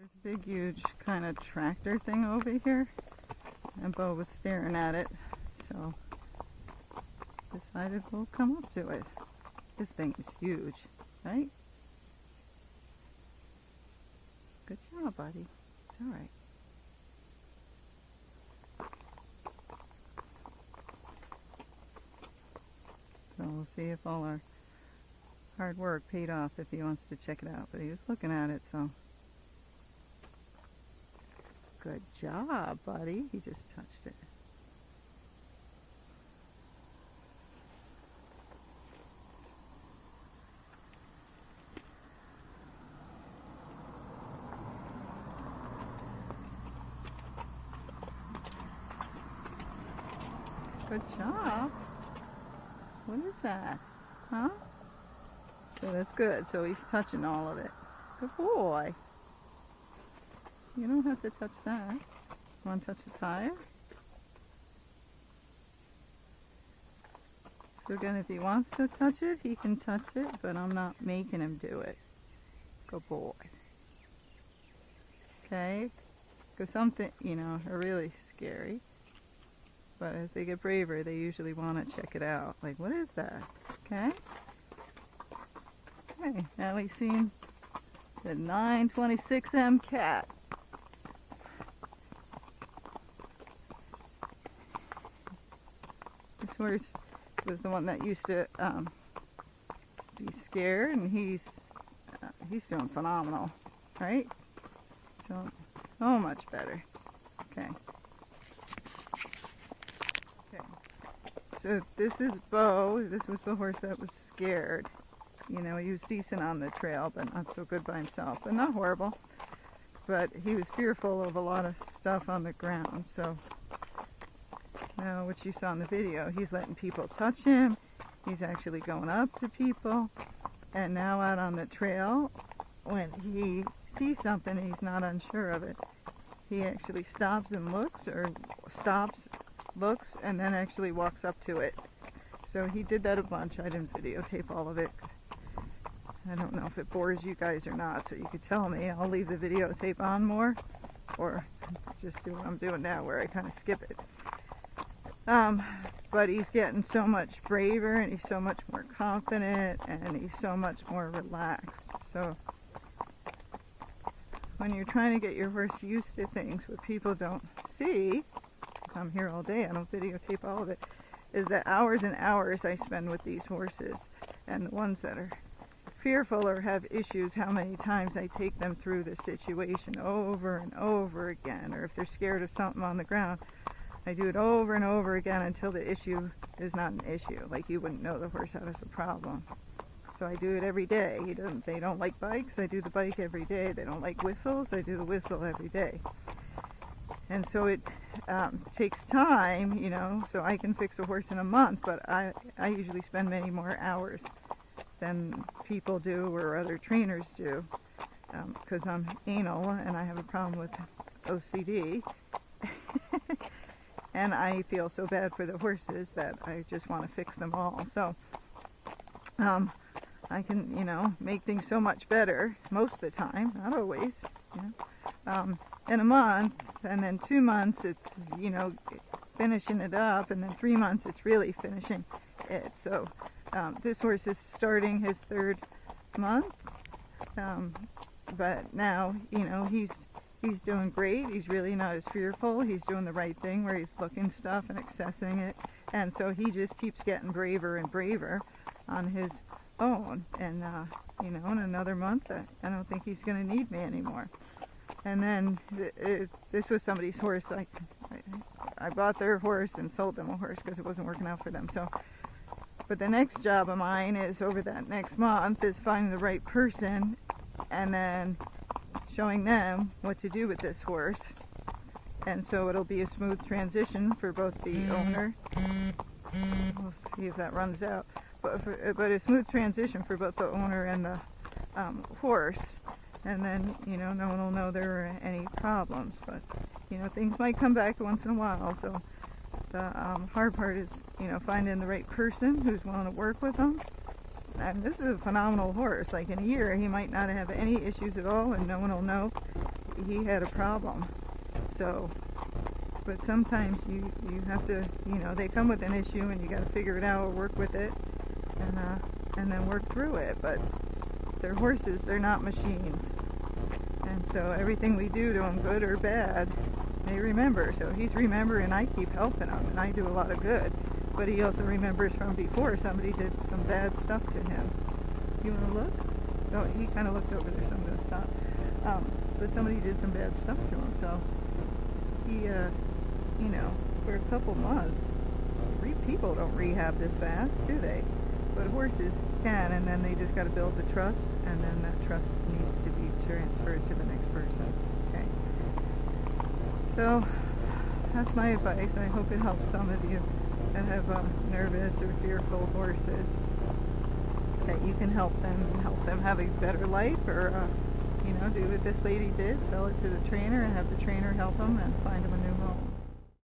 There's a big, huge kind of tractor thing over here, and Bo was staring at it, so decided we'll come up to it. This thing is huge, right? Good job, buddy. It's all right. So we'll see if all our hard work paid off if he wants to check it out. But he was looking at it, so good job, buddy. He just touched it. Good job. What is that? Huh? So that's good. So he's touching all of it. Good boy. You don't have to touch that. Want to touch the tire? So again, if he wants to touch it, he can touch it, but I'm not making him do it. Good boy. Okay? Because some things, you know, are really scary. But as they get braver, they usually want to check it out. Like, what is that? Okay? Okay, now we've seen the 926M cat. This horse was the one that used to be scared, and he's doing phenomenal, right? So much better. Okay. So this is Bo. This was the horse that was scared. You know, he was decent on the trail, but not so good by himself. But not horrible. But he was fearful of a lot of stuff on the ground. So now what you saw in the video, he's letting people touch him. He's actually going up to people. And now out on the trail, when he sees something and he's not unsure of it, he actually stops and looks, or stops, looks, and then actually walks up to it. So he did that a bunch. I didn't videotape all of it. I don't know if it bores you guys or not, so you could tell me. I'll leave the videotape on more, or just do what I'm doing now where I kind of skip it. But he's getting so much braver, and he's so much more confident, and he's so much more relaxed. So when you're trying to get your horse used to things what people don't see, I'm here all day, I don't videotape all of it, is the hours and hours I spend with these horses, and the ones that are fearful or have issues, how many times I take them through the situation over and over again, or if they're scared of something on the ground, I do it over and over again until the issue is not an issue. Like, you wouldn't know the horse has a problem. So I do it every day. They don't like bikes, I do the bike every day. They don't like whistles, I do the whistle every day. And so it takes time, you know, so I can fix a horse in a month, but I usually spend many more hours than people do or other trainers do, because I'm anal and I have a problem with OCD. And I feel so bad for the horses that I just want to fix them all. So I can, you know, make things so much better most of the time, not always, you know. In a month, and then 2 months it's, you know, finishing it up, and then 3 months it's really finishing it. So this horse is starting his 3rd month, but now, you know, he's doing great. He's really not as fearful. He's doing the right thing where he's looking stuff and accessing it, and so he just keeps getting braver and braver on his own. And you know, in another month I don't think he's going to need me anymore. And then this was somebody's horse. I bought their horse and sold them a horse because it wasn't working out for them. So, but the next job of mine is over that next month is finding the right person and then showing them what to do with this horse. And so it'll be a smooth transition for both the owner. We'll see if that runs out. But a smooth transition for both the owner and the horse. And then, you know, no one will know there are any problems. But, you know, things might come back once in a while. So the hard part is, you know, finding the right person who's willing to work with them. And this is a phenomenal horse. Like, in a year, he might not have any issues at all, and no one will know. he had a problem. So, but sometimes you have to, you know, they come with an issue and you got to figure it out, work with it, and then work through it. But they're horses, they're not machines. And so everything we do to them, good or bad, they remember. So he's remembering, I keep helping him, and I do a lot of good. But he also remembers from before somebody did some bad stuff to him. You want to look? Oh, he kind of looked over there, so I'm going to stop. But somebody did some bad stuff to him, so he, you know, for a couple months, people don't rehab this fast, do they? But horses can, and then they just got to build the trust, and then that trust needs to be transferred to the next person. Okay. So that's my advice. I hope it helps some of you that have nervous or fearful horses. That you can help them have a better life, or you know, do what this lady did, sell it to the trainer, and have the trainer help them and find them a new home.